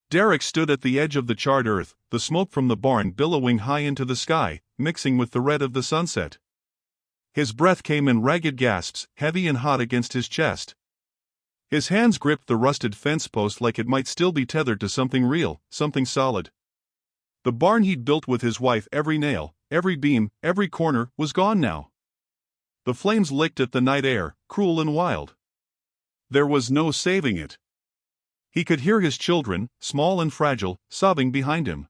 Derek stood at the edge of the charred earth, the smoke from the barn billowing high into the sky, mixing with the red of the sunset. His breath came in ragged gasps, heavy and hot against his chest. His hands gripped the rusted fence post like it might still be tethered to something real, something solid. The barn he'd built with his wife, every nail, every beam, every corner, was gone now. The flames licked at the night air, cruel and wild. There was no saving it. He could hear his children, small and fragile, sobbing behind him.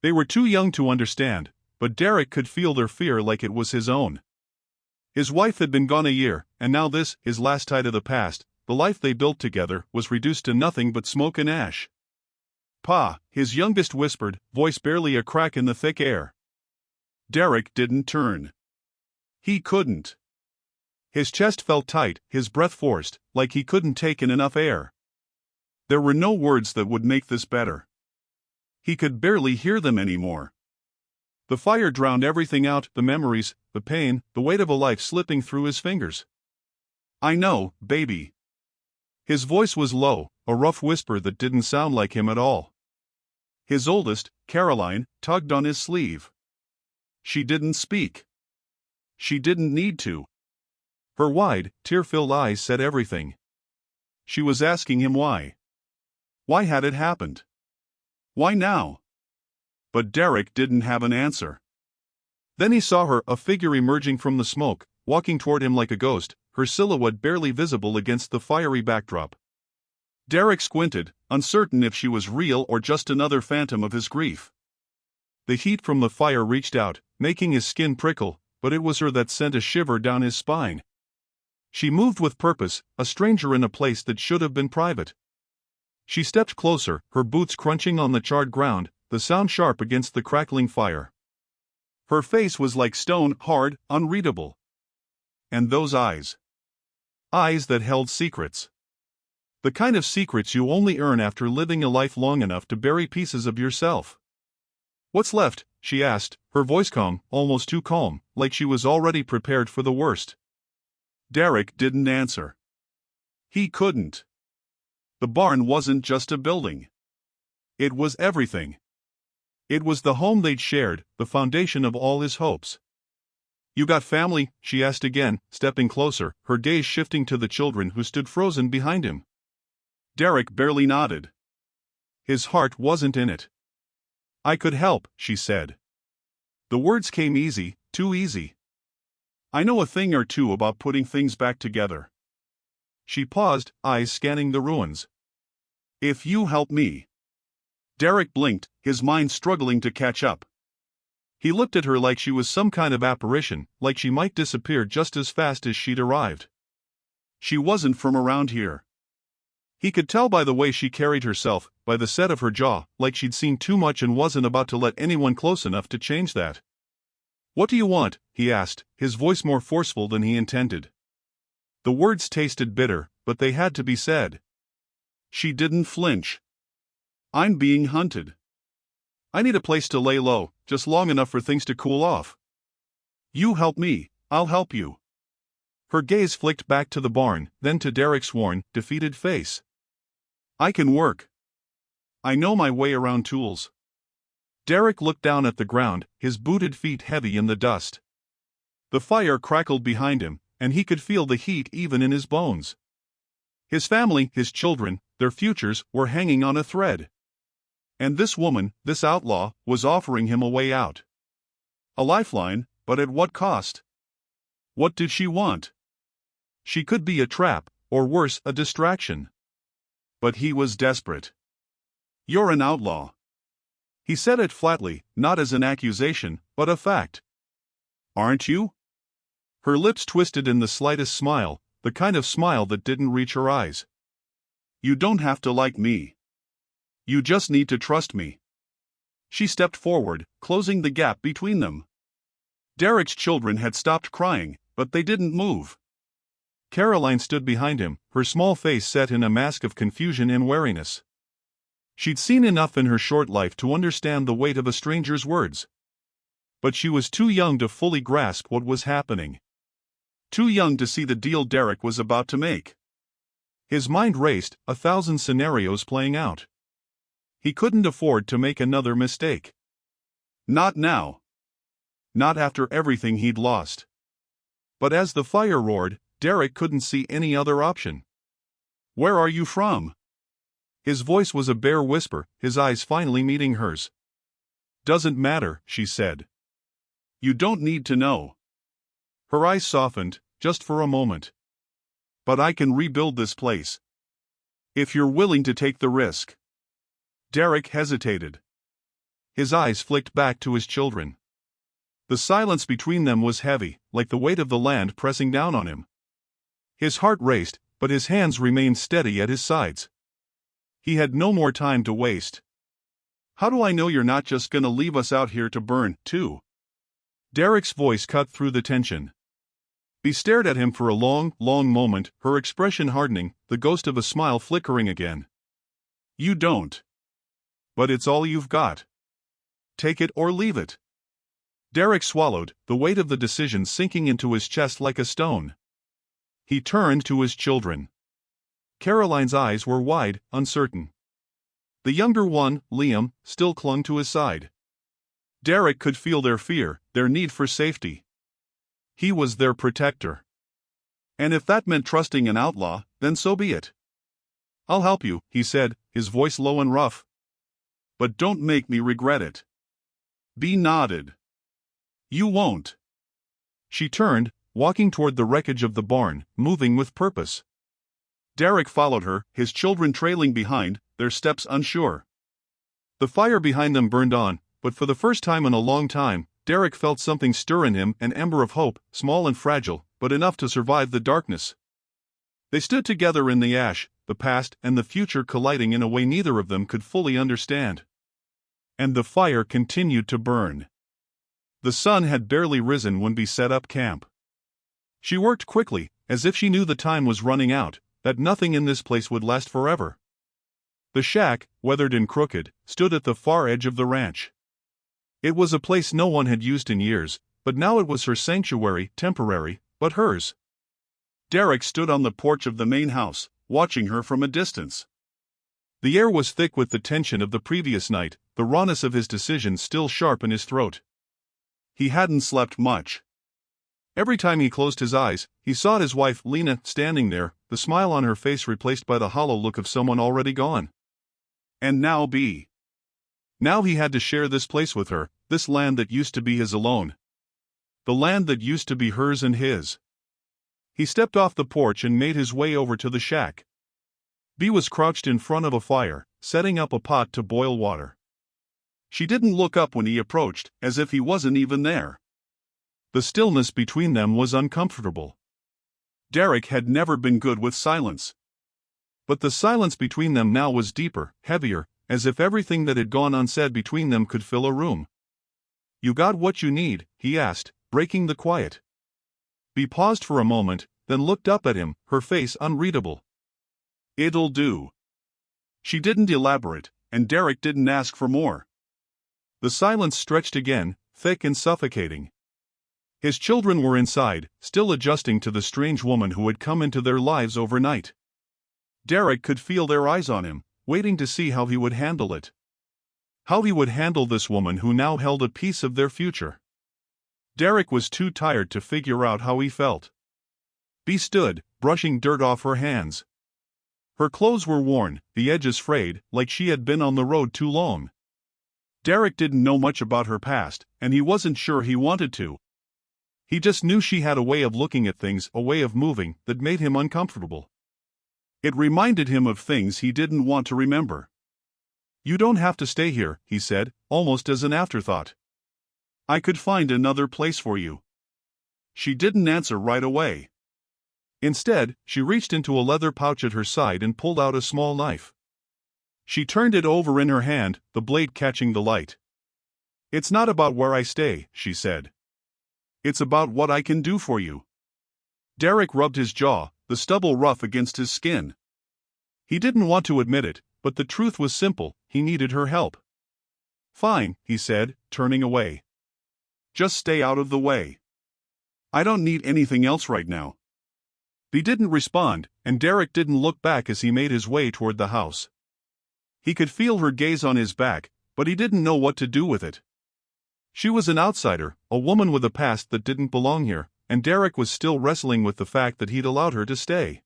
They were too young to understand, but Derek could feel their fear like it was his own. His wife had been gone a year, and now this, his last tie to the past, the life they built together, was reduced to nothing but smoke and ash. "Pa," his youngest whispered, voice barely a crack in the thick air. Derek didn't turn. He couldn't. His chest felt tight, his breath forced, like he couldn't take in enough air. There were no words that would make this better. He could barely hear them anymore. The fire drowned everything out, the memories, the pain, the weight of a life slipping through his fingers. "I know, baby." His voice was low, a rough whisper that didn't sound like him at all. His oldest, Caroline, tugged on his sleeve. She didn't speak. She didn't need to. Her wide, tear-filled eyes said everything. She was asking him why. Why had it happened? Why now? But Derek didn't have an answer. Then he saw her, a figure emerging from the smoke, walking toward him like a ghost, her silhouette barely visible against the fiery backdrop. Derek squinted, uncertain if she was real or just another phantom of his grief. The heat from the fire reached out, making his skin prickle, but it was her that sent a shiver down his spine. She moved with purpose, a stranger in a place that should have been private. She stepped closer, her boots crunching on the charred ground, the sound sharp against the crackling fire. Her face was like stone, hard, unreadable. And those eyes. Eyes that held secrets. The kind of secrets you only earn after living a life long enough to bury pieces of yourself. "What's left?" she asked, her voice calm, almost too calm, like she was already prepared for the worst. Derek didn't answer. He couldn't. The barn wasn't just a building. It was everything. It was the home they'd shared, the foundation of all his hopes. "You got family?" she asked again, stepping closer, her gaze shifting to the children who stood frozen behind him. Derek barely nodded. His heart wasn't in it. "I could help," she said. The words came easy, too easy. "I know a thing or two about putting things back together." She paused, eyes scanning the ruins. "If you help me." Derek blinked, his mind struggling to catch up. He looked at her like she was some kind of apparition, like she might disappear just as fast as she'd arrived. She wasn't from around here. He could tell by the way she carried herself, by the set of her jaw, like she'd seen too much and wasn't about to let anyone close enough to change that. "What do you want?" he asked, his voice more forceful than he intended. The words tasted bitter, but they had to be said. She didn't flinch. "I'm being hunted. I need a place to lay low, just long enough for things to cool off. You help me, I'll help you." Her gaze flicked back to the barn, then to Derek's worn, defeated face. "I can work. I know my way around tools." Derek looked down at the ground, his booted feet heavy in the dust. The fire crackled behind him, and he could feel the heat even in his bones. His family, his children, their futures, were hanging on a thread. And this woman, this outlaw, was offering him a way out. A lifeline, but at what cost? What did she want? She could be a trap, or worse, a distraction. But he was desperate. "You're an outlaw." He said it flatly, not as an accusation, but a fact. "Aren't you?" Her lips twisted in the slightest smile, the kind of smile that didn't reach her eyes. "You don't have to like me. You just need to trust me." She stepped forward, closing the gap between them. Derek's children had stopped crying, but they didn't move. Caroline stood behind him, her small face set in a mask of confusion and wariness. She'd seen enough in her short life to understand the weight of a stranger's words. But she was too young to fully grasp what was happening. Too young to see the deal Derek was about to make. His mind raced, 1,000 scenarios playing out. He couldn't afford to make another mistake. Not now. Not after everything he'd lost. But as the fire roared, Derek couldn't see any other option. "Where are you from?" His voice was a bare whisper, his eyes finally meeting hers. "Doesn't matter," she said. "You don't need to know." Her eyes softened, just for a moment. "But I can rebuild this place. If you're willing to take the risk." Derek hesitated. His eyes flicked back to his children. The silence between them was heavy, like the weight of the land pressing down on him. His heart raced, but his hands remained steady at his sides. He had no more time to waste. "How do I know you're not just gonna leave us out here to burn, too?" Derek's voice cut through the tension. Bea stared at him for a long, long moment, her expression hardening, the ghost of a smile flickering again. "You don't. But it's all you've got. Take it or leave it." Derek swallowed, the weight of the decision sinking into his chest like a stone. He turned to his children. Caroline's eyes were wide, uncertain. The younger one, Liam, still clung to his side. Derek could feel their fear, their need for safety. He was their protector. And if that meant trusting an outlaw, then so be it. "I'll help you," he said, his voice low and rough. "But don't make me regret it." Bea nodded. "You won't." She turned, walking toward the wreckage of the barn, moving with purpose. Derek followed her, his children trailing behind, their steps unsure. The fire behind them burned on, but for the first time in a long time, Derek felt something stir in him, an ember of hope, small and fragile, but enough to survive the darkness. They stood together in the ash, the past and the future colliding in a way neither of them could fully understand. And the fire continued to burn. The sun had barely risen when Bea set up camp. She worked quickly, as if she knew the time was running out, that nothing in this place would last forever. The shack, weathered and crooked, stood at the far edge of the ranch. It was a place no one had used in years, but now it was her sanctuary, temporary, but hers. Derek stood on the porch of the main house, watching her from a distance. The air was thick with the tension of the previous night, the rawness of his decision still sharp in his throat. He hadn't slept much. Every time he closed his eyes, he saw his wife, Lena, standing there, the smile on her face replaced by the hollow look of someone already gone. And now Bea. Now he had to share this place with her, this land that used to be his alone. The land that used to be hers and his. He stepped off the porch and made his way over to the shack. Bea was crouched in front of a fire, setting up a pot to boil water. She didn't look up when he approached, as if he wasn't even there. The stillness between them was uncomfortable. Derek had never been good with silence. But the silence between them now was deeper, heavier, as if everything that had gone unsaid between them could fill a room. "You got what you need?" he asked, breaking the quiet. Bea paused for a moment, then looked up at him, her face unreadable. "It'll do." She didn't elaborate, and Derek didn't ask for more. The silence stretched again, thick and suffocating. His children were inside, still adjusting to the strange woman who had come into their lives overnight. Derek could feel their eyes on him, waiting to see how he would handle it. How he would handle this woman who now held a piece of their future. Derek was too tired to figure out how he felt. Bea stood, brushing dirt off her hands. Her clothes were worn, the edges frayed, like she had been on the road too long. Derek didn't know much about her past, and he wasn't sure he wanted to. He just knew she had a way of looking at things, a way of moving, that made him uncomfortable. It reminded him of things he didn't want to remember. "You don't have to stay here," he said, almost as an afterthought. "I could find another place for you." She didn't answer right away. Instead, she reached into a leather pouch at her side and pulled out a small knife. She turned it over in her hand, the blade catching the light. "It's not about where I stay," she said. "It's about what I can do for you." Derek rubbed his jaw, the stubble rough against his skin. He didn't want to admit it, but the truth was simple, he needed her help. "Fine," he said, turning away. "Just stay out of the way. I don't need anything else right now." He didn't respond, and Derek didn't look back as he made his way toward the house. He could feel her gaze on his back, but he didn't know what to do with it. She was an outsider, a woman with a past that didn't belong here, and Derek was still wrestling with the fact that he'd allowed her to stay.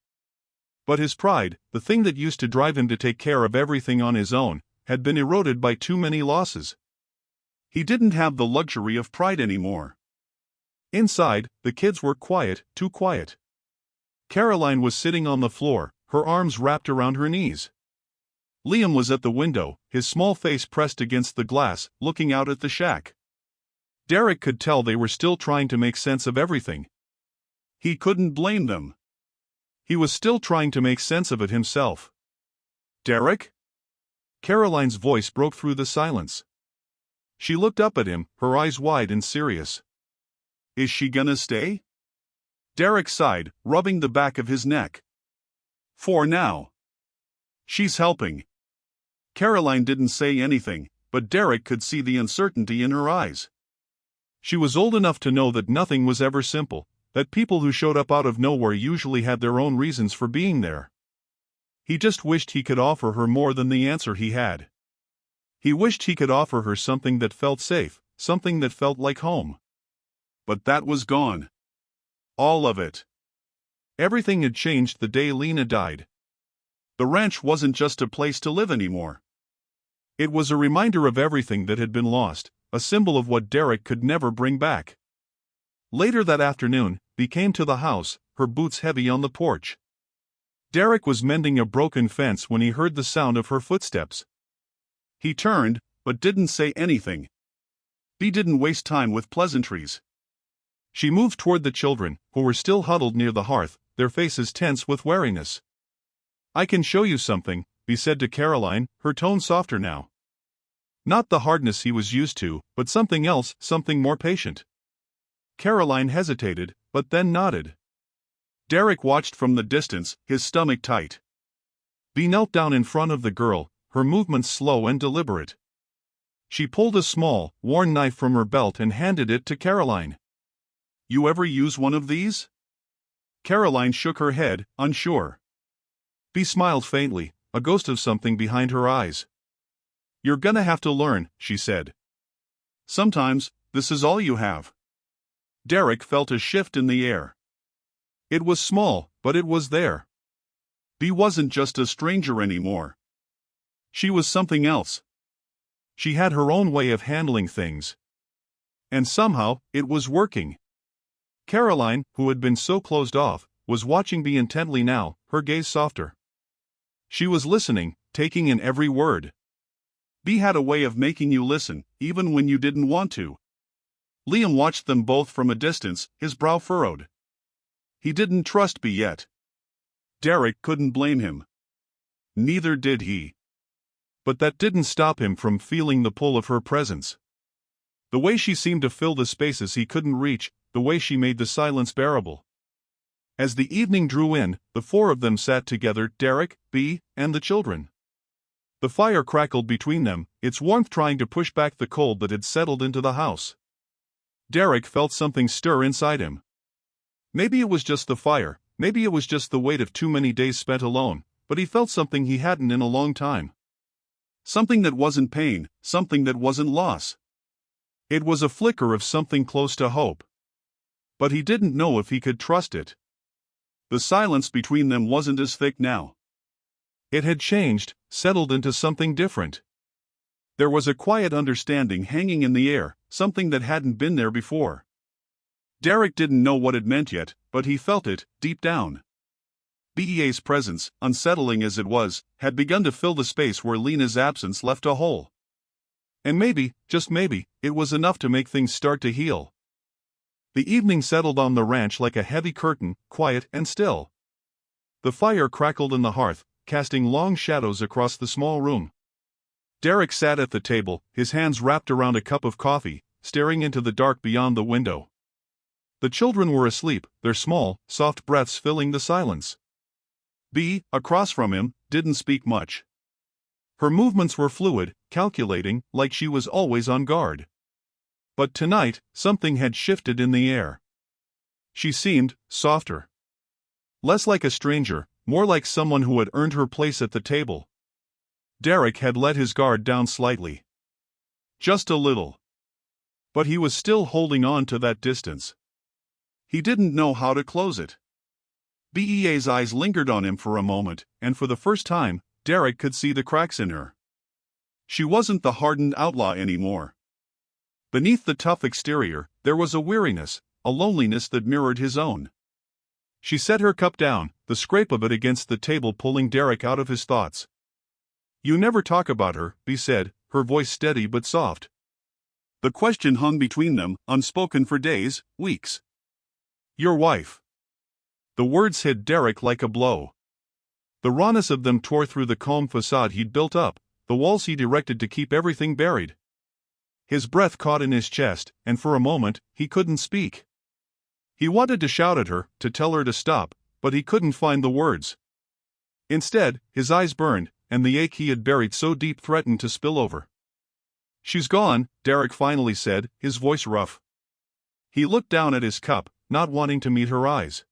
But his pride, the thing that used to drive him to take care of everything on his own, had been eroded by too many losses. He didn't have the luxury of pride anymore. Inside, the kids were quiet, too quiet. Caroline was sitting on the floor, her arms wrapped around her knees. Liam was at the window, his small face pressed against the glass, looking out at the shack. Derek could tell they were still trying to make sense of everything. He couldn't blame them. He was still trying to make sense of it himself. "Derek?" Caroline's voice broke through the silence. She looked up at him, her eyes wide and serious. "Is she gonna stay?" Derek sighed, rubbing the back of his neck. "For now. She's helping." Caroline didn't say anything, but Derek could see the uncertainty in her eyes. She was old enough to know that nothing was ever simple, that people who showed up out of nowhere usually had their own reasons for being there. He just wished he could offer her more than the answer he had. He wished he could offer her something that felt safe, something that felt like home. But that was gone. All of it. Everything had changed the day Lena died. The ranch wasn't just a place to live anymore. It was a reminder of everything that had been lost, a symbol of what Derek could never bring back. Later that afternoon, Bea came to the house, her boots heavy on the porch. Derek was mending a broken fence when he heard the sound of her footsteps. He turned, but didn't say anything. Bea didn't waste time with pleasantries. She moved toward the children, who were still huddled near the hearth, their faces tense with wariness. "I can show you something," Bea said to Caroline, her tone softer now. Not the hardness he was used to, but something else, something more patient. Caroline hesitated, but then nodded. Derek watched from the distance, his stomach tight. Bea knelt down in front of the girl, her movements slow and deliberate. She pulled a small, worn knife from her belt and handed it to Caroline. "You ever use one of these?" Caroline shook her head, unsure. Bea smiled faintly, a ghost of something behind her eyes. "You're gonna have to learn," she said. "Sometimes, this is all you have." Derek felt a shift in the air. It was small, but it was there. Bea wasn't just a stranger anymore. She was something else. She had her own way of handling things. And somehow, it was working. Caroline, who had been so closed off, was watching Bea intently now, her gaze softer. She was listening, taking in every word. Bea had a way of making you listen, even when you didn't want to. Liam watched them both from a distance, his brow furrowed. He didn't trust Bea yet. Derek couldn't blame him. Neither did he. But that didn't stop him from feeling the pull of her presence. The way she seemed to fill the spaces he couldn't reach, the way she made the silence bearable. As the evening drew in, the four of them sat together, Derek, Bea, and the children. The fire crackled between them, its warmth trying to push back the cold that had settled into the house. Derek felt something stir inside him. Maybe it was just the fire, maybe it was just the weight of too many days spent alone, but he felt something he hadn't in a long time. Something that wasn't pain, something that wasn't loss. It was a flicker of something close to hope. But he didn't know if he could trust it. The silence between them wasn't as thick now. It had changed, settled into something different. There was a quiet understanding hanging in the air, something that hadn't been there before. Derek didn't know what it meant yet, but he felt it, deep down. Bea's presence, unsettling as it was, had begun to fill the space where Lena's absence left a hole. And maybe, just maybe, it was enough to make things start to heal. The evening settled on the ranch like a heavy curtain, quiet and still. The fire crackled in the hearth, casting long shadows across the small room. Derek sat at the table, his hands wrapped around a cup of coffee, staring into the dark beyond the window. The children were asleep, their small, soft breaths filling the silence. Bea, across from him, didn't speak much. Her movements were fluid, calculating, like she was always on guard. But tonight, something had shifted in the air. She seemed softer. Less like a stranger, more like someone who had earned her place at the table. Derek had let his guard down slightly. Just a little. But he was still holding on to that distance. He didn't know how to close it. Bea's eyes lingered on him for a moment, and for the first time, Derek could see the cracks in her. She wasn't the hardened outlaw anymore. Beneath the tough exterior, there was a weariness, a loneliness that mirrored his own. She set her cup down, the scrape of it against the table pulling Derek out of his thoughts. "You never talk about her," Bea said, her voice steady but soft. The question hung between them, unspoken for days, weeks. "Your wife." The words hit Derek like a blow. The rawness of them tore through the calm facade he'd built up, the walls he'd erected to keep everything buried. His breath caught in his chest, and for a moment, he couldn't speak. He wanted to shout at her, to tell her to stop, but he couldn't find the words. Instead, his eyes burned, and the ache he had buried so deep threatened to spill over. "She's gone," Derek finally said, his voice rough. He looked down at his cup, not wanting to meet her eyes.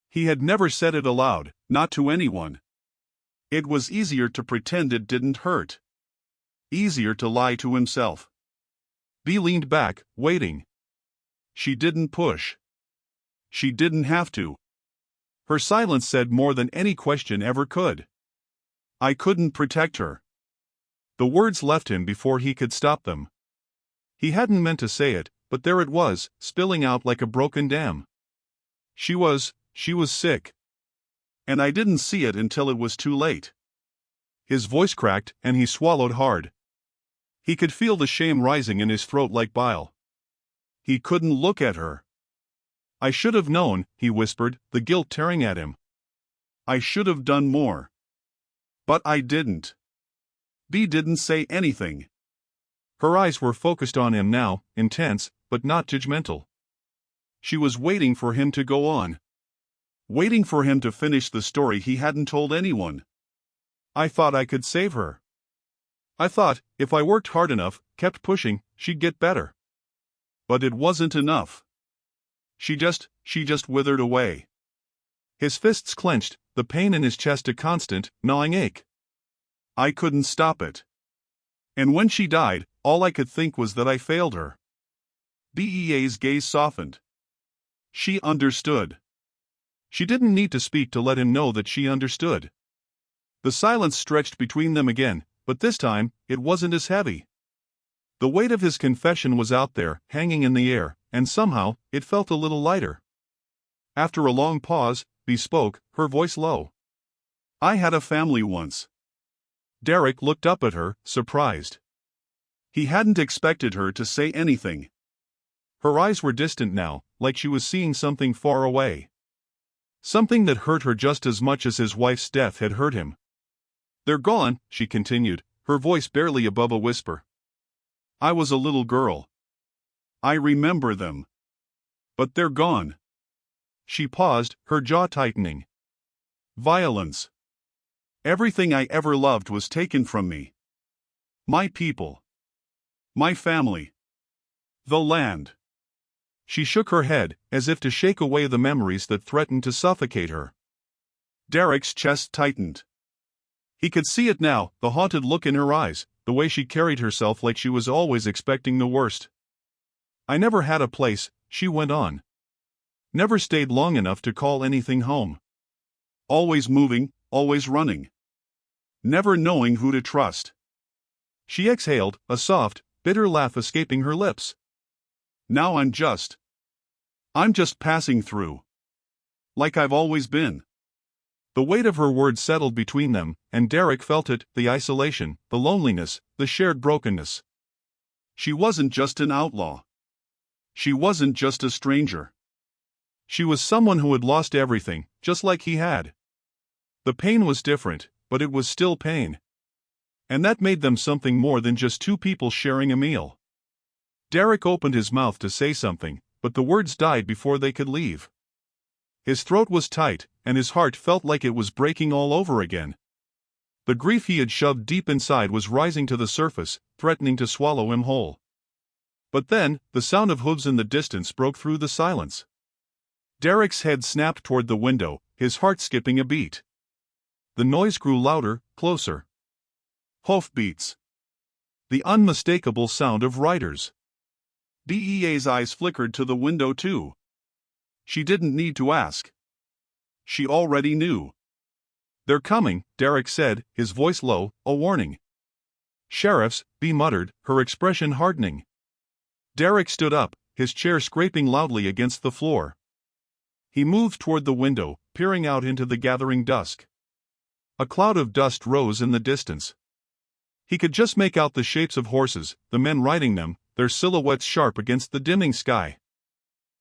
He had never said it aloud, not to anyone. It was easier to pretend it didn't hurt. Easier to lie to himself. Bea leaned back, waiting. She didn't push. She didn't have to. Her silence said more than any question ever could. "I couldn't protect her." The words left him before he could stop them. He hadn't meant to say it, but there it was, spilling out like a broken dam. She was sick. And I didn't see it until it was too late." His voice cracked, and he swallowed hard. He could feel the shame rising in his throat like bile. He couldn't look at her. "I should have known," he whispered, the guilt tearing at him. "I should have done more. But I didn't." Bea didn't say anything. Her eyes were focused on him now, intense, but not judgmental. She was waiting for him to go on. Waiting for him to finish the story he hadn't told anyone. "I thought I could save her. I thought, if I worked hard enough, kept pushing, she'd get better. But it wasn't enough. She just withered away." His fists clenched, the pain in his chest a constant, gnawing ache. "I couldn't stop it. And when she died, all I could think was that I failed her." Bea's gaze softened. She understood. She didn't need to speak to let him know that she understood. The silence stretched between them again, but this time, it wasn't as heavy. The weight of his confession was out there, hanging in the air, and somehow, it felt a little lighter. After a long pause, Bea spoke, her voice low. "I had a family once." Derek looked up at her, surprised. He hadn't expected her to say anything. Her eyes were distant now, like she was seeing something far away. Something that hurt her just as much as his wife's death had hurt him. "They're gone," she continued, her voice barely above a whisper. "I was a little girl. I remember them. But they're gone." She paused, her jaw tightening. "Violence. Everything I ever loved was taken from me. My people. My family. The land." She shook her head, as if to shake away the memories that threatened to suffocate her. Derek's chest tightened. He could see it now, the haunted look in her eyes, the way she carried herself like she was always expecting the worst. "I never had a place," she went on. "Never stayed long enough to call anything home. Always moving, always running. Never knowing who to trust." She exhaled, a soft, bitter laugh escaping her lips. "Now I'm just passing through. Like I've always been." The weight of her words settled between them, and Derek felt it, the isolation, the loneliness, the shared brokenness. She wasn't just an outlaw. She wasn't just a stranger. She was someone who had lost everything, just like he had. The pain was different, but it was still pain. And that made them something more than just two people sharing a meal. Derek opened his mouth to say something, but the words died before they could leave. His throat was tight, and his heart felt like it was breaking all over again. The grief he had shoved deep inside was rising to the surface, threatening to swallow him whole. But then, the sound of hooves in the distance broke through the silence. Derek's head snapped toward the window, his heart skipping a beat. The noise grew louder, closer. Hoofbeats. The unmistakable sound of riders. DEA's eyes flickered to the window too. She didn't need to ask. She already knew. "They're coming," Derek said, his voice low, a warning. "Sheriffs," Bea muttered, her expression hardening. Derek stood up, his chair scraping loudly against the floor. He moved toward the window, peering out into the gathering dusk. A cloud of dust rose in the distance. He could just make out the shapes of horses, the men riding them, their silhouettes sharp against the dimming sky.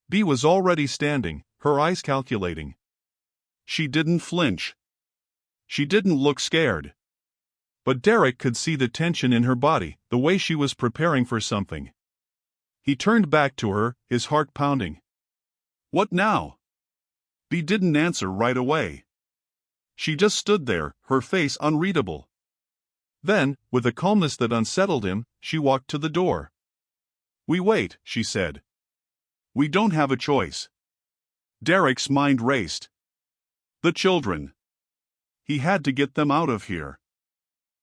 Bea was already standing, her eyes calculating. She didn't flinch. She didn't look scared. But Derek could see the tension in her body, the way she was preparing for something. He turned back to her, his heart pounding. "What now?" Bea didn't answer right away. She just stood there, her face unreadable. Then, with a calmness that unsettled him, she walked to the door. "We wait," she said. "We don't have a choice." Derek's mind raced. The children. He had to get them out of here.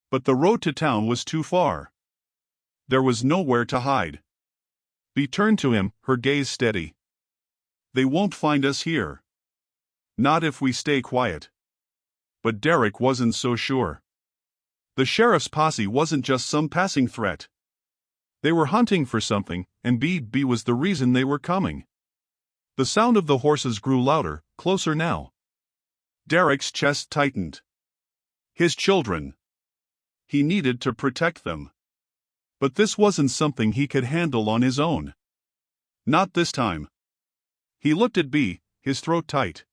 But the road to town was too far. There was nowhere to hide. Bea turned to him, her gaze steady. "They won't find us here. Not if we stay quiet." But Derek wasn't so sure. The sheriff's posse wasn't just some passing threat. They were hunting for something, and Bea was the reason they were coming. The sound of the horses grew louder, closer now. Derek's chest tightened. His children. He needed to protect them. But this wasn't something he could handle on his own. Not this time. He looked at Bea, his throat tight.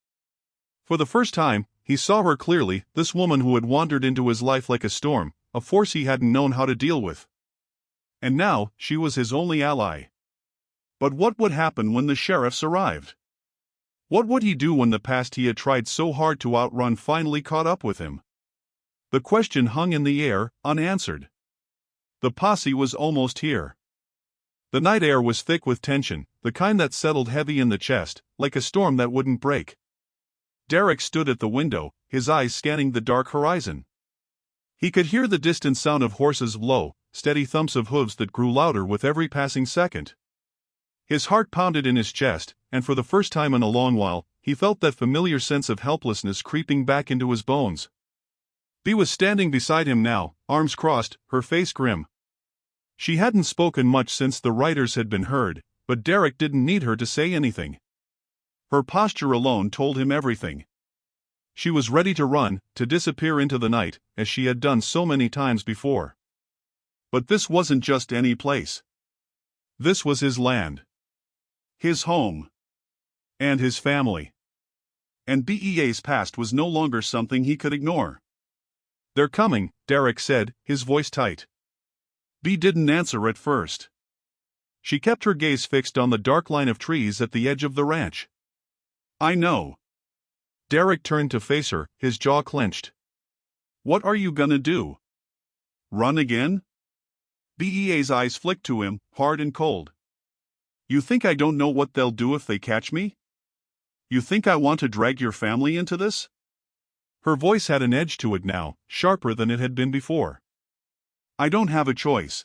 For the first time, he saw her clearly, this woman who had wandered into his life like a storm, a force he hadn't known how to deal with. And now, she was his only ally. But what would happen when the sheriffs arrived? What would he do when the past he had tried so hard to outrun finally caught up with him? The question hung in the air, unanswered. The posse was almost here. The night air was thick with tension, the kind that settled heavy in the chest, like a storm that wouldn't break. Derek stood at the window, his eyes scanning the dark horizon. He could hear the distant sound of horses' low, steady thumps of hooves that grew louder with every passing second. His heart pounded in his chest, and for the first time in a long while, he felt that familiar sense of helplessness creeping back into his bones. Bea was standing beside him now, arms crossed, her face grim. She hadn't spoken much since the riders had been heard, but Derek didn't need her to say anything. Her posture alone told him everything. She was ready to run, to disappear into the night, as she had done so many times before. But this wasn't just any place. This was his land. His home. And his family. And Bea's past was no longer something he could ignore. "They're coming," Derek said, his voice tight. Bea didn't answer at first. She kept her gaze fixed on the dark line of trees at the edge of the ranch. "I know." Derek turned to face her, his jaw clenched. "What are you gonna do? Run again?" Bea's eyes flicked to him, hard and cold. "You think I don't know what they'll do if they catch me? You think I want to drag your family into this?" Her voice had an edge to it now, sharper than it had been before. "I don't have a choice."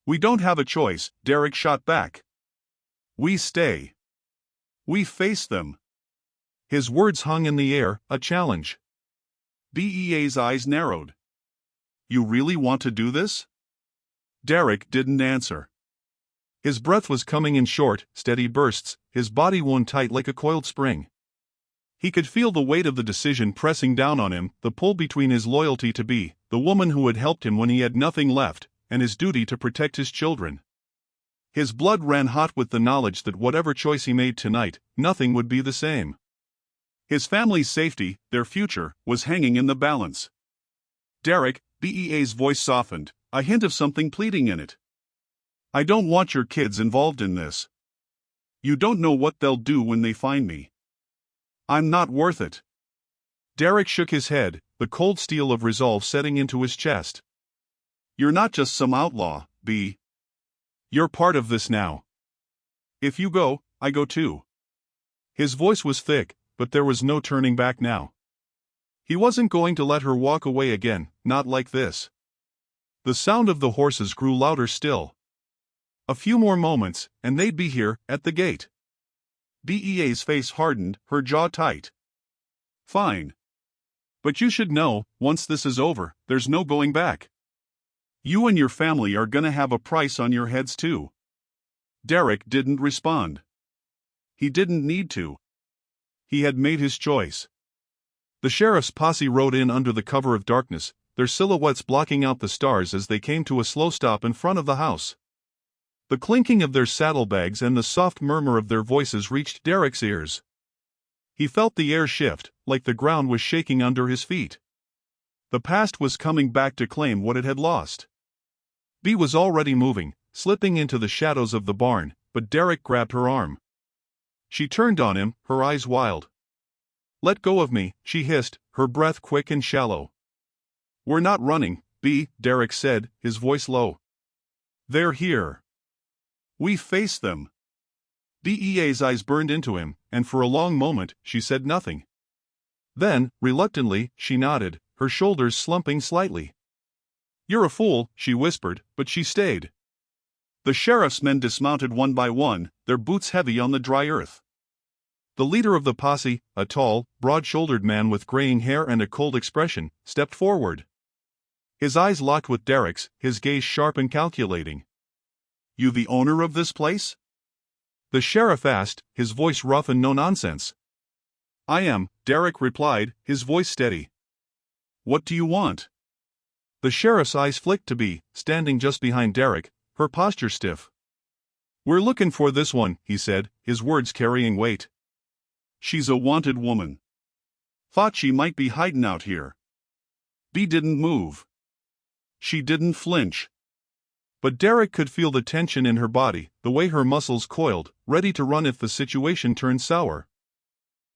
"We don't have a choice," Derek shot back. "We stay. We face them." His words hung in the air, a challenge. Bea's eyes narrowed. "You really want to do this?" Derek didn't answer. His breath was coming in short, steady bursts, his body wound tight like a coiled spring. He could feel the weight of the decision pressing down on him, the pull between his loyalty to Bea, the woman who had helped him when he had nothing left, and his duty to protect his children. His blood ran hot with the knowledge that whatever choice he made tonight, nothing would be the same. His family's safety, their future, was hanging in the balance. "Derek," Bea's voice softened, a hint of something pleading in it. "I don't want your kids involved in this. You don't know what they'll do when they find me. I'm not worth it." Derek shook his head, the cold steel of resolve setting into his chest. "You're not just some outlaw, Bea. You're part of this now. If you go, I go too." His voice was thick, but there was no turning back now. He wasn't going to let her walk away again, not like this. The sound of the horses grew louder still. A few more moments, and they'd be here, at the gate. Bea's face hardened, her jaw tight. Fine. But you should know, once this is over, there's no going back. You and your family are gonna have a price on your heads too. Derek didn't respond. He didn't need to. He had made his choice. The sheriff's posse rode in under the cover of darkness, their silhouettes blocking out the stars as they came to a slow stop in front of the house. The clinking of their saddlebags and the soft murmur of their voices reached Derek's ears. He felt the air shift, like the ground was shaking under his feet. The past was coming back to claim what it had lost. Bea was already moving, slipping into the shadows of the barn, but Derek grabbed her arm. She turned on him, her eyes wild. "Let go of me," she hissed, her breath quick and shallow. "We're not running, Bea," Derek said, his voice low. "They're here. We face them." Bea's eyes burned into him, and for a long moment, she said nothing. Then, reluctantly, she nodded, her shoulders slumping slightly. "You're a fool," she whispered, but she stayed. The sheriff's men dismounted one by one, their boots heavy on the dry earth. The leader of the posse, a tall, broad-shouldered man with graying hair and a cold expression, stepped forward. His eyes locked with Derek's, his gaze sharp and calculating. "You the owner of this place?" the sheriff asked, his voice rough and no nonsense. "I am," Derek replied, his voice steady. "What do you want?" The sheriff's eyes flicked to Bea, standing just behind Derek, her posture stiff. "We're looking for this one," he said, his words carrying weight. "She's a wanted woman. Thought she might be hiding out here." Bea didn't move. She didn't flinch. But Derek could feel the tension in her body, the way her muscles coiled, ready to run if the situation turned sour.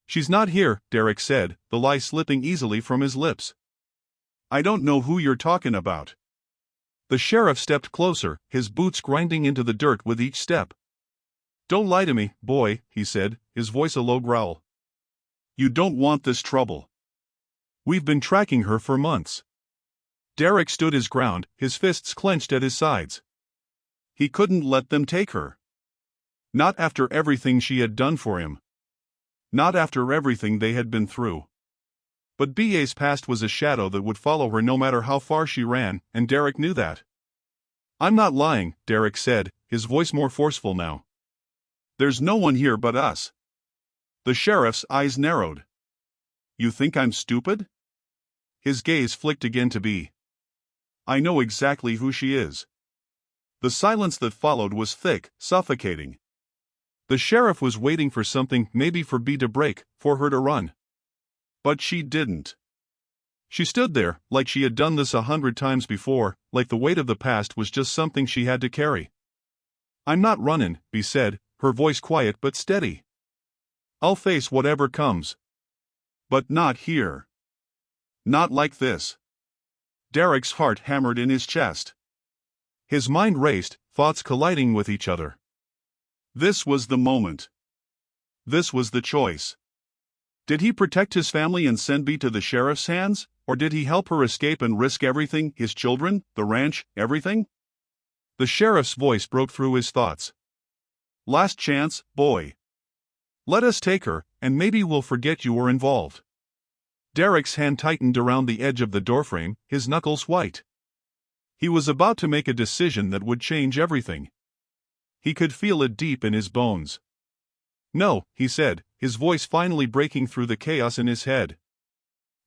"She's not here," Derek said, the lie slipping easily from his lips. "I don't know who you're talking about." The sheriff stepped closer, his boots grinding into the dirt with each step. "Don't lie to me, boy," he said, his voice a low growl. "You don't want this trouble. We've been tracking her for months." Derek stood his ground, his fists clenched at his sides. He couldn't let them take her. Not after everything she had done for him. Not after everything they had been through. But Bea's past was a shadow that would follow her no matter how far she ran, and Derek knew that. "I'm not lying," Derek said, his voice more forceful now. "There's no one here but us." The sheriff's eyes narrowed. "You think I'm stupid?" His gaze flicked again to Bea. "I know exactly who she is." The silence that followed was thick, suffocating. The sheriff was waiting for something, maybe for Bea to break, for her to run. But she didn't. She stood there, like she had done this 100 times before, like the weight of the past was just something she had to carry. "I'm not running," Bea said, her voice quiet but steady. "I'll face whatever comes. But not here. Not like this." Derek's heart hammered in his chest. His mind raced, thoughts colliding with each other. This was the moment. This was the choice. Did he protect his family and send Bea to the sheriff's hands, or did he help her escape and risk everything, his children, the ranch, everything? The sheriff's voice broke through his thoughts. "Last chance, boy. Let us take her, and maybe we'll forget you were involved." Derek's hand tightened around the edge of the doorframe, his knuckles white. He was about to make a decision that would change everything. He could feel it deep in his bones. "No," he said, his voice finally breaking through the chaos in his head.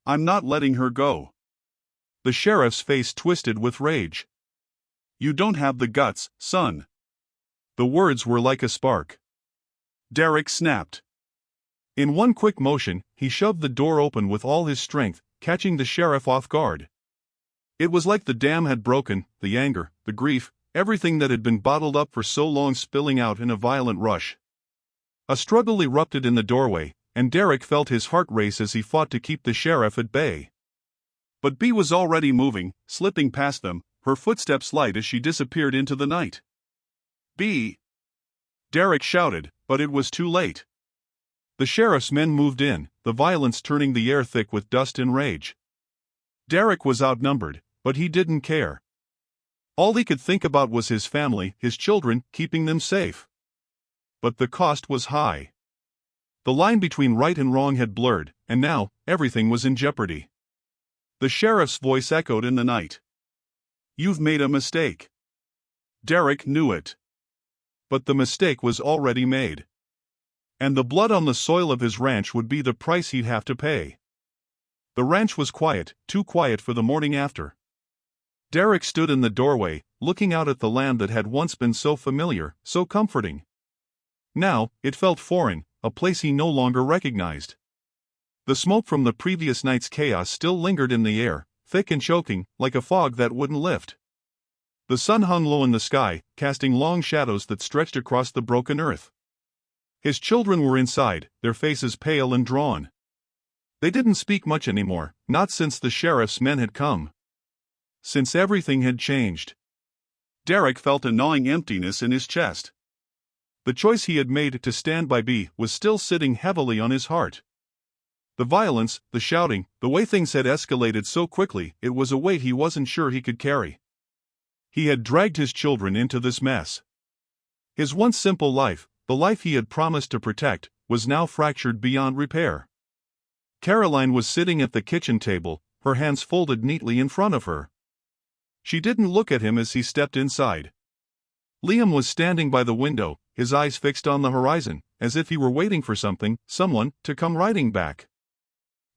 "I'm not letting her go." The sheriff's face twisted with rage. "You don't have the guts, son." The words were like a spark. Derek snapped. In one quick motion, he shoved the door open with all his strength, catching the sheriff off guard. It was like the dam had broken, the anger, the grief, everything that had been bottled up for so long spilling out in a violent rush. A struggle erupted in the doorway, and Derek felt his heart race as he fought to keep the sheriff at bay. But Bea was already moving, slipping past them, her footsteps light as she disappeared into the night. "Bea!" Derek shouted, but it was too late. The sheriff's men moved in, the violence turning the air thick with dust and rage. Derek was outnumbered, but he didn't care. All he could think about was his family, his children, keeping them safe. But the cost was high. The line between right and wrong had blurred, and now, everything was in jeopardy. The sheriff's voice echoed in the night. "You've made a mistake." Derek knew it. But the mistake was already made. And the blood on the soil of his ranch would be the price he'd have to pay. The ranch was quiet, too quiet for the morning after. Derek stood in the doorway, looking out at the land that had once been so familiar, so comforting. Now, it felt foreign, a place he no longer recognized. The smoke from the previous night's chaos still lingered in the air, thick and choking, like a fog that wouldn't lift. The sun hung low in the sky, casting long shadows that stretched across the broken earth. His children were inside, their faces pale and drawn. They didn't speak much anymore, not since the sheriff's men had come. Since everything had changed. Derek felt a gnawing emptiness in his chest. The choice he had made to stand by B was still sitting heavily on his heart. The violence, the shouting, the way things had escalated so quickly, it was a weight he wasn't sure he could carry. He had dragged his children into this mess. His once simple life, the life he had promised to protect, was now fractured beyond repair. Caroline was sitting at the kitchen table, her hands folded neatly in front of her. She didn't look at him as he stepped inside. Liam was standing by the window, his eyes fixed on the horizon, as if he were waiting for something, someone, to come riding back.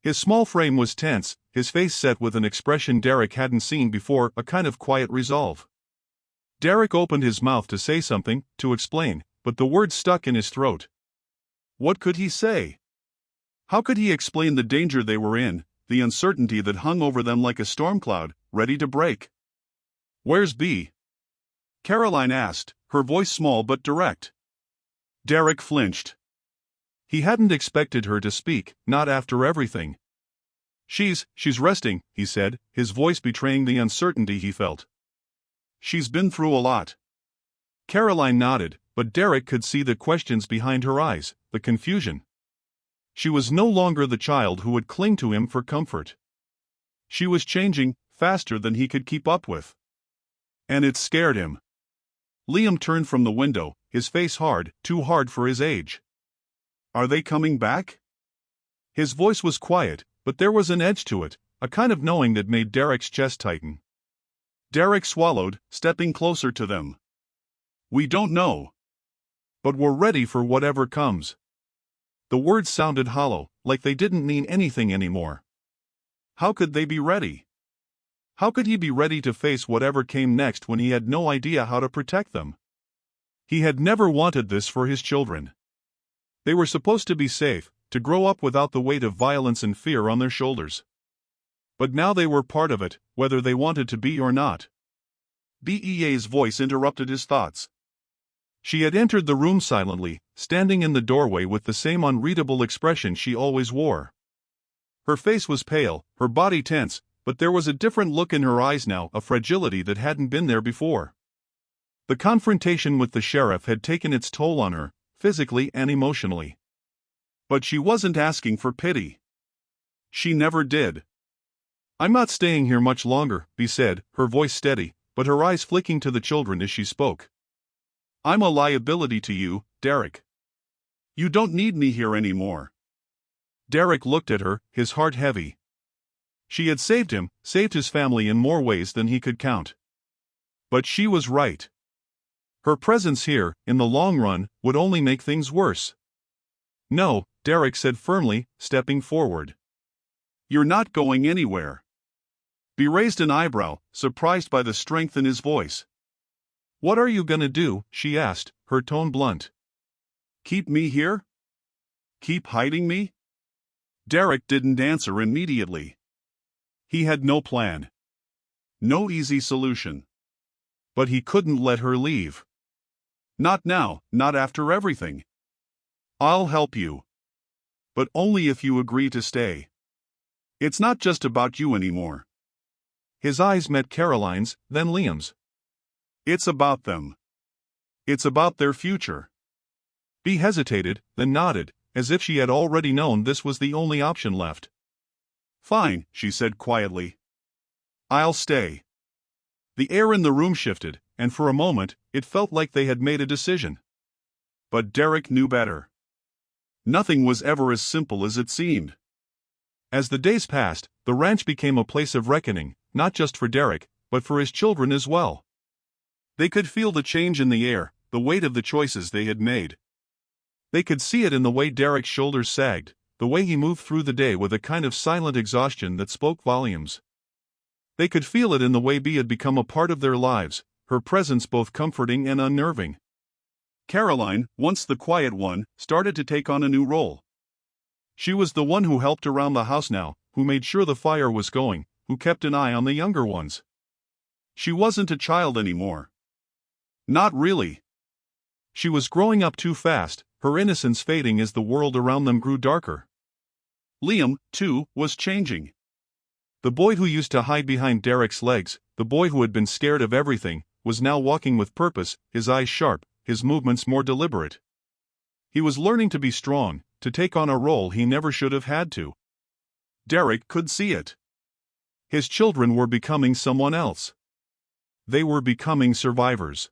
His small frame was tense, his face set with an expression Derek hadn't seen before, a kind of quiet resolve. Derek opened his mouth to say something, to explain, but the words stuck in his throat. What could he say? How could he explain the danger they were in, the uncertainty that hung over them like a storm cloud, ready to break? "Where's B?" Caroline asked, her voice small but direct. Derek flinched. He hadn't expected her to speak, not after everything. She's resting," he said, his voice betraying the uncertainty he felt. "She's been through a lot." Caroline nodded, but Derek could see the questions behind her eyes, the confusion. She was no longer the child who would cling to him for comfort. She was changing, faster than he could keep up with. And it scared him. Liam turned from the window, his face hard, too hard for his age. "Are they coming back?" His voice was quiet, but there was an edge to it, a kind of knowing that made Derek's chest tighten. Derek swallowed, stepping closer to them. "We don't know. But we're ready for whatever comes." The words sounded hollow, like they didn't mean anything anymore. How could they be ready? How could he be ready to face whatever came next when he had no idea how to protect them? He had never wanted this for his children. They were supposed to be safe, to grow up without the weight of violence and fear on their shoulders. But now they were part of it, whether they wanted to be or not. Bea's voice interrupted his thoughts. She had entered the room silently, standing in the doorway with the same unreadable expression she always wore. Her face was pale, her body tense, but there was a different look in her eyes now, a fragility that hadn't been there before. The confrontation with the sheriff had taken its toll on her, physically and emotionally. But she wasn't asking for pity. She never did. "I'm not staying here much longer," Bea said, her voice steady, but her eyes flicking to the children as she spoke. "I'm a liability to you, Derek. You don't need me here anymore." Derek looked at her, his heart heavy. She had saved him, saved his family in more ways than he could count. But she was right. Her presence here, in the long run, would only make things worse. "No," Derek said firmly, stepping forward. "You're not going anywhere." Bea raised an eyebrow, surprised by the strength in his voice. "What are you gonna do?" she asked, her tone blunt. "Keep me here? Keep hiding me?" Derek didn't answer immediately. He had no plan. No easy solution. But he couldn't let her leave. Not now, not after everything. "I'll help you. But only if you agree to stay. It's not just about you anymore." His eyes met Caroline's, then Liam's. "It's about them. It's about their future." Bea hesitated, then nodded, as if she had already known this was the only option left. "Fine," she said quietly. "I'll stay." The air in the room shifted, and for a moment, it felt like they had made a decision. But Derek knew better. Nothing was ever as simple as it seemed. As the days passed, the ranch became a place of reckoning, not just for Derek, but for his children as well. They could feel the change in the air, the weight of the choices they had made. They could see it in the way Derek's shoulders sagged, the way he moved through the day with a kind of silent exhaustion that spoke volumes. They could feel it in the way Bee had become a part of their lives, her presence both comforting and unnerving. Caroline, once the quiet one, started to take on a new role. She was the one who helped around the house now, who made sure the fire was going, who kept an eye on the younger ones. She wasn't a child anymore. Not really. She was growing up too fast, her innocence fading as the world around them grew darker. Liam, too, was changing. The boy who used to hide behind Derek's legs, the boy who had been scared of everything, was now walking with purpose, his eyes sharp, his movements more deliberate. He was learning to be strong, to take on a role he never should have had to. Derek could see it. His children were becoming someone else. They were becoming survivors.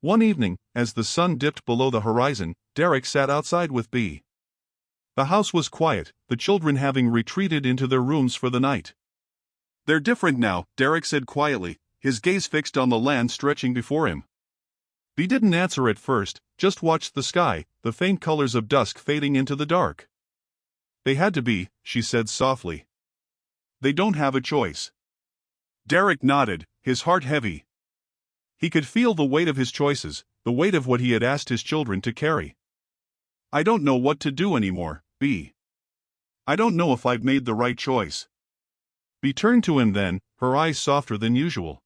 One evening, as the sun dipped below the horizon, Derek sat outside with Bee. The house was quiet, the children having retreated into their rooms for the night. "They're different now," Derek said quietly, his gaze fixed on the land stretching before him. Bee didn't answer at first, just watched the sky, the faint colors of dusk fading into the dark. "They had to be," she said softly. "They don't have a choice." Derek nodded, his heart heavy. He could feel the weight of his choices, the weight of what he had asked his children to carry. "I don't know what to do anymore, Bee. I don't know if I've made the right choice." Bee turned to him then, her eyes softer than usual.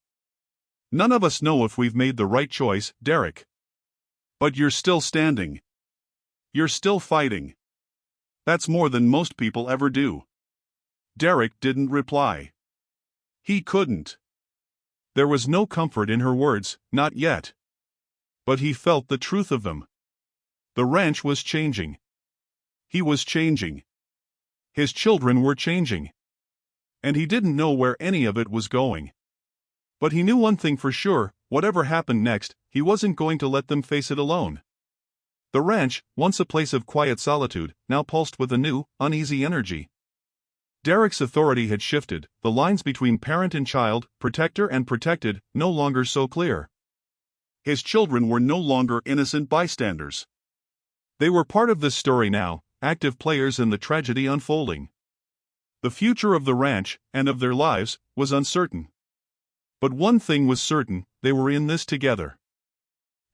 "None of us know if we've made the right choice, Derek. But you're still standing. You're still fighting. That's more than most people ever do." Derek didn't reply. He couldn't. There was no comfort in her words, not yet. But he felt the truth of them. The ranch was changing. He was changing. His children were changing. And he didn't know where any of it was going. But he knew one thing for sure, whatever happened next, he wasn't going to let them face it alone. The ranch, once a place of quiet solitude, now pulsed with a new, uneasy energy. Derek's authority had shifted, the lines between parent and child, protector and protected, no longer so clear. His children were no longer innocent bystanders. They were part of this story now, active players in the tragedy unfolding. The future of the ranch, and of their lives, was uncertain. But one thing was certain, they were in this together.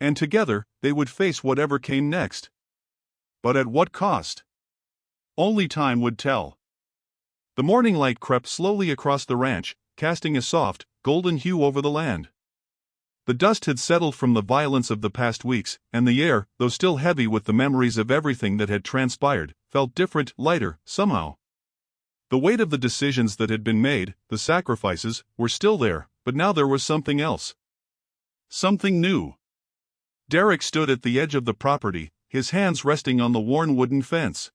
And together, they would face whatever came next. But at what cost? Only time would tell. The morning light crept slowly across the ranch, casting a soft, golden hue over the land. The dust had settled from the violence of the past weeks, and the air, though still heavy with the memories of everything that had transpired, felt different, lighter, somehow. The weight of the decisions that had been made, the sacrifices, were still there, but now there was something else. Something new. Derek stood at the edge of the property, his hands resting on the worn wooden fence.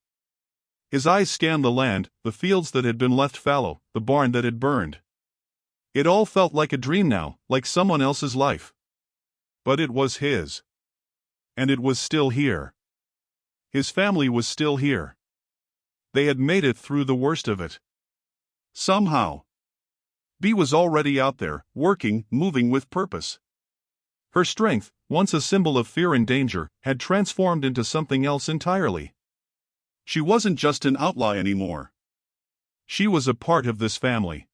His eyes scanned the land, the fields that had been left fallow, the barn that had burned. It all felt like a dream now, like someone else's life. But it was his. And it was still here. His family was still here. They had made it through the worst of it. Somehow. Bee was already out there, working, moving with purpose. Her strength, once a symbol of fear and danger, had transformed into something else entirely. She wasn't just an outlaw anymore. She was a part of this family.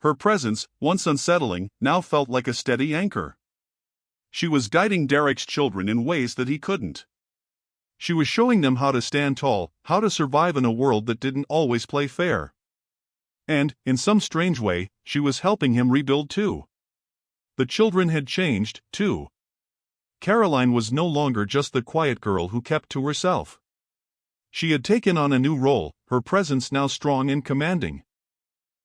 Her presence, once unsettling, now felt like a steady anchor. She was guiding Derek's children in ways that he couldn't. She was showing them how to stand tall, how to survive in a world that didn't always play fair. And, in some strange way, she was helping him rebuild too. The children had changed, too. Caroline was no longer just the quiet girl who kept to herself. She had taken on a new role, her presence now strong and commanding.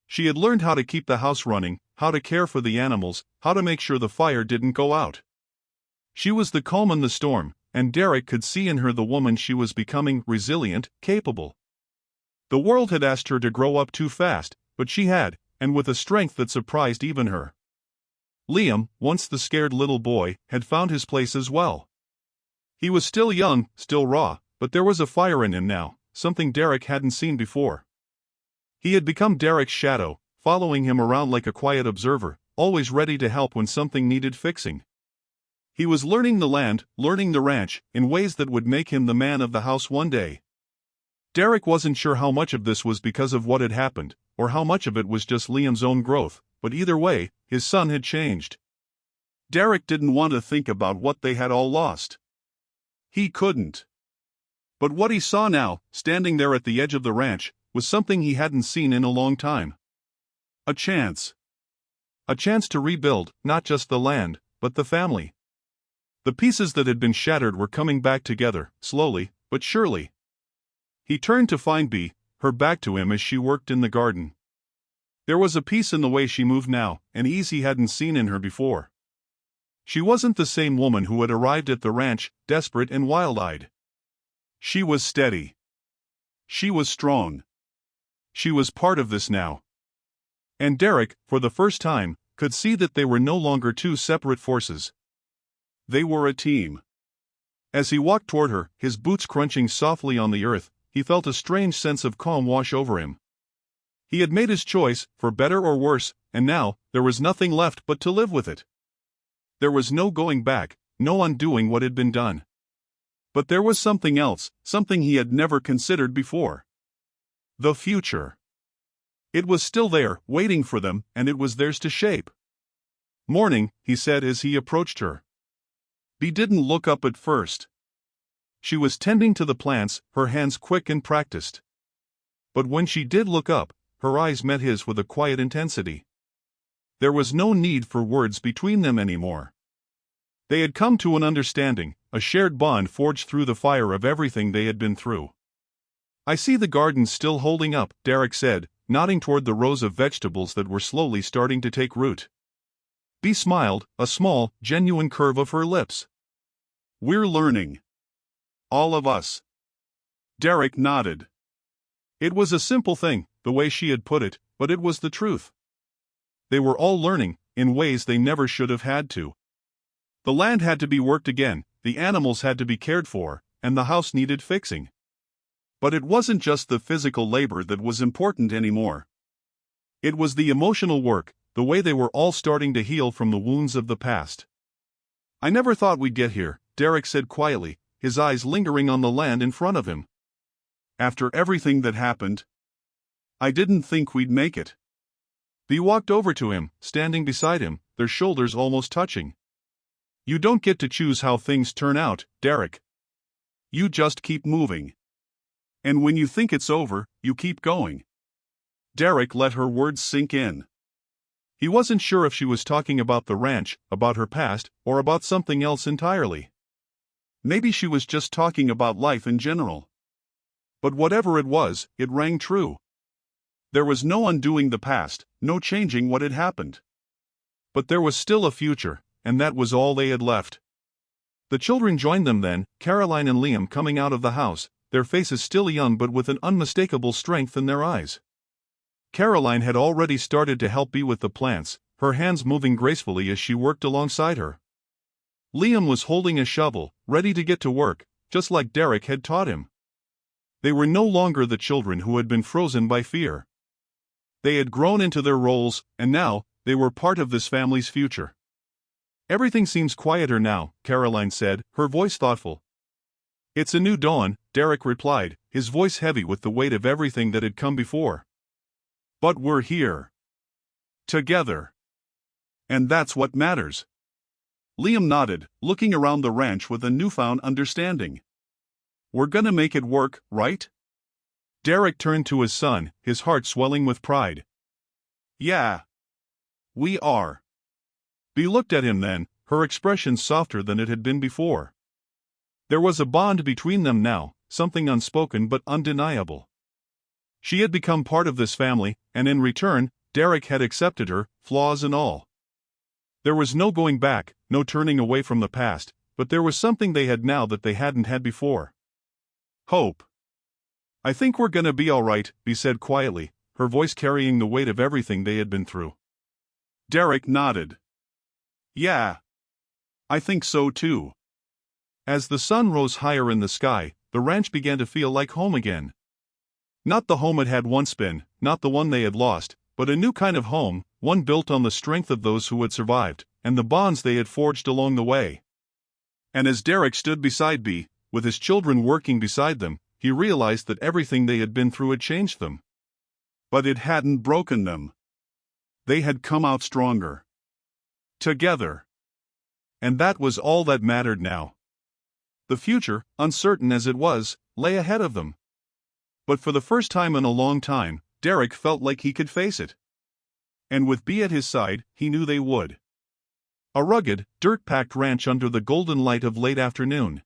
She had learned how to keep the house running, how to care for the animals, how to make sure the fire didn't go out. She was the calm in the storm, and Derek could see in her the woman she was becoming, resilient, capable. The world had asked her to grow up too fast, but she had, and with a strength that surprised even her. Liam, once the scared little boy, had found his place as well. He was still young, still raw, but there was a fire in him now, something Derek hadn't seen before. He had become Derek's shadow, following him around like a quiet observer, always ready to help when something needed fixing. He was learning the land, learning the ranch, in ways that would make him the man of the house one day. Derek wasn't sure how much of this was because of what had happened, or how much of it was just Liam's own growth, but either way, his son had changed. Derek didn't want to think about what they had all lost. He couldn't. But what he saw now, standing there at the edge of the ranch, was something he hadn't seen in a long time. A chance. A chance to rebuild, not just the land, but the family. The pieces that had been shattered were coming back together, slowly, but surely. He turned to find Bea, her back to him as she worked in the garden. There was a peace in the way she moved now, an ease he hadn't seen in her before. She wasn't the same woman who had arrived at the ranch, desperate and wild-eyed. She was steady. She was strong. She was part of this now. And Derek, for the first time, could see that they were no longer two separate forces. They were a team. As he walked toward her, his boots crunching softly on the earth, he felt a strange sense of calm wash over him. He had made his choice, for better or worse, and now, there was nothing left but to live with it. There was no going back, no undoing what had been done. But there was something else, something he had never considered before. The future. It was still there, waiting for them, and it was theirs to shape. "Morning," he said as he approached her. Bea didn't look up at first. She was tending to the plants, her hands quick and practiced. But when she did look up, her eyes met his with a quiet intensity. There was no need for words between them anymore. They had come to an understanding, a shared bond forged through the fire of everything they had been through. "I see the garden still holding up," Derek said, nodding toward the rows of vegetables that were slowly starting to take root. Bea smiled, a small, genuine curve of her lips. "We're learning. All of us." Derek nodded. It was a simple thing, the way she had put it, but it was the truth. They were all learning, in ways they never should have had to. The land had to be worked again, the animals had to be cared for, and the house needed fixing. But it wasn't just the physical labor that was important anymore. It was the emotional work, the way they were all starting to heal from the wounds of the past. "I never thought we'd get here," Derek said quietly, his eyes lingering on the land in front of him. "After everything that happened, I didn't think we'd make it." Bea walked over to him, standing beside him, their shoulders almost touching. "You don't get to choose how things turn out, Derek. You just keep moving. And when you think it's over, you keep going." Derek let her words sink in. He wasn't sure if she was talking about the ranch, about her past, or about something else entirely. Maybe she was just talking about life in general. But whatever it was, it rang true. There was no undoing the past, no changing what had happened. But there was still a future, and that was all they had left. The children joined them then, Caroline and Liam coming out of the house, their faces still young but with an unmistakable strength in their eyes. Caroline had already started to help Bea with the plants, her hands moving gracefully as she worked alongside her. Liam was holding a shovel, ready to get to work, just like Derek had taught him. They were no longer the children who had been frozen by fear. They had grown into their roles, and now, they were part of this family's future. "Everything seems quieter now," Caroline said, her voice thoughtful. "It's a new dawn," Derek replied, his voice heavy with the weight of everything that had come before. "But we're here. Together. And that's what matters." Liam nodded, looking around the ranch with a newfound understanding. "We're gonna make it work, right?" Derek turned to his son, his heart swelling with pride. "Yeah. We are." Bea looked at him then, her expression softer than it had been before. There was a bond between them now, something unspoken but undeniable. She had become part of this family, and in return, Derek had accepted her, flaws and all. There was no going back, no turning away from the past, but there was something they had now that they hadn't had before. Hope. "I think we're gonna be all right," Bea said quietly, her voice carrying the weight of everything they had been through. Derek nodded. Yeah. I think so too. As the sun rose higher in the sky, the ranch began to feel like home again. Not the home it had once been, not the one they had lost, but a new kind of home, one built on the strength of those who had survived, and the bonds they had forged along the way. And as Derek stood beside Bee, with his children working beside them, he realized that everything they had been through had changed them. But it hadn't broken them. They had come out stronger. Together. And that was all that mattered now. The future, uncertain as it was, lay ahead of them. But for the first time in a long time, Derek felt like he could face it. And with Bee at his side, he knew they would. A rugged, dirt-packed ranch under the golden light of late afternoon.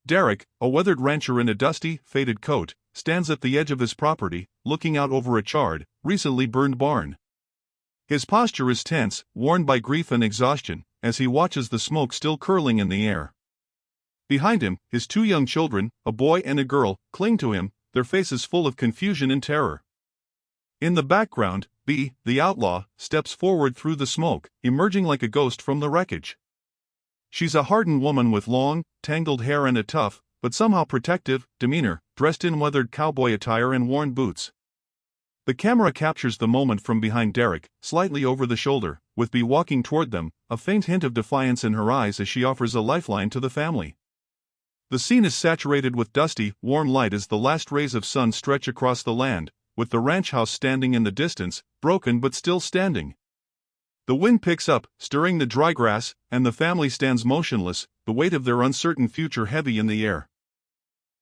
Derek, a weathered rancher in a dusty, faded coat, stands at the edge of his property, looking out over a charred, recently burned barn. His posture is tense, worn by grief and exhaustion, as he watches the smoke still curling in the air. Behind him, his two young children, a boy and a girl, cling to him, their faces full of confusion and terror. In the background, Bee, the outlaw, steps forward through the smoke, emerging like a ghost from the wreckage. She's a hardened woman with long, tangled hair and a tough, but somehow protective, demeanor, dressed in weathered cowboy attire and worn boots. The camera captures the moment from behind Derek, slightly over the shoulder, with Bee walking toward them, a faint hint of defiance in her eyes as she offers a lifeline to the family. The scene is saturated with dusty, warm light as the last rays of sun stretch across the land, with the ranch house standing in the distance, broken but still standing. The wind picks up, stirring the dry grass, and the family stands motionless, the weight of their uncertain future heavy in the air.